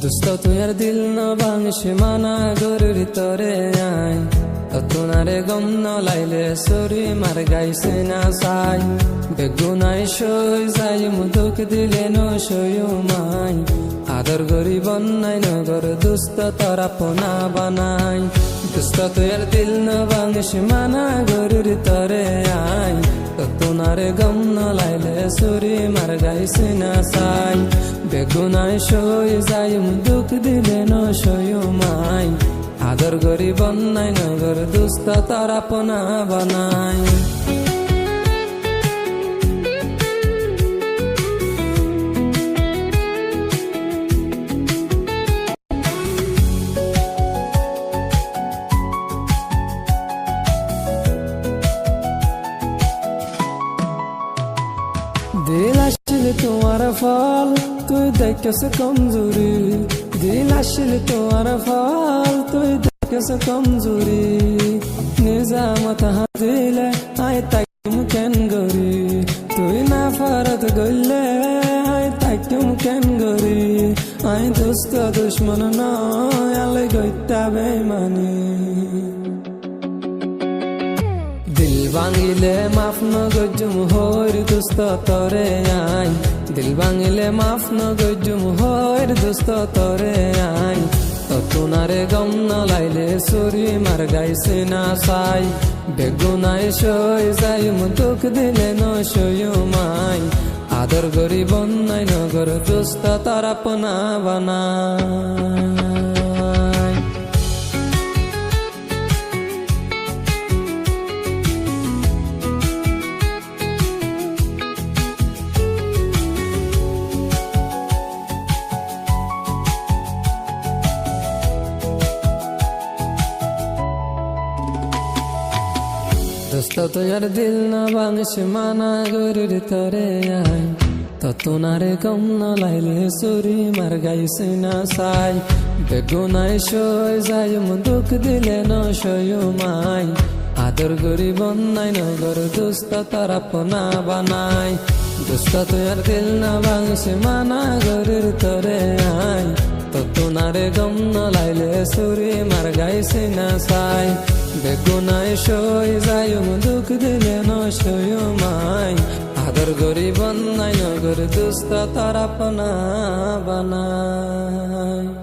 দুস্ত তুই আর দিল না ভাঙিস মানা গরুর তরে আই তোনারে গম ন লাইলে সরি মার গাইছে না সাই বেগুনাই সই যাই মুদুক দিলে ন সয়ু মাই আদর গরি বন্যাই নগর দুস্ত তরা পোনা বানাই দুস্ত তুই আর দিল না ভাঙিস মানা গরুর তরে আই তোনারে গম ন লাইলে সরি মার গাইছে না সাই বেগুনাই সই যাই মুদুক দিলে ন সয়ু মাই আদর গরি বন্যাই নগর দুস্ত তারা পোনা বানাই দিল আসলে তোমার ফল তুই দেখেছ কমজোরি দিল আসলে তোমার ফল তুই দেখেছ কমজোরি নিজামত হাজিলে আয় তাইম কেন গরি তুই না ফারত গইলে আয় তাইম কেন গরি আয় দুস্ত দুশ্মন নয় আলে গইতা বেমানি দিল ভাঙিলে মাফ ন গজুম হইর দুস্ত তরে আই দিল ভাঙিলে মাফ ন গজুম হইর দুস্ত তরে আই তোনারে গম ন লাইলে সুরি মার গাইছে না সাই বেগুনাই সই যাই মুদুক দিলে ন সয়ু মাই আদর গরি বন্যাই নগর দুস্ত তারা পোনা বানাই দুস্ত তুই আর দিল না ভাঙিস মানা গরুর তরে আই তোনারে গম ন লাইলে সুরি মার গাইছে না সাই বেগুনাই সই যাই মুদুক দিলে ন সয়ু মাই আদর গরি বন্যাই নগর দুস্ত তারা পোনা বানাই দুস্ত তুই আর দিল না ভাঙিস মানা গরুর তরে আই তোনারে গম ন লাইলে সুরি মার গাইছে না সাই বেগুনাই সই যাই মুদুক দিলে ন সয়ু মাই আদর গরি বন্যাই নগর দুস্ত তারা পোনা বানাই।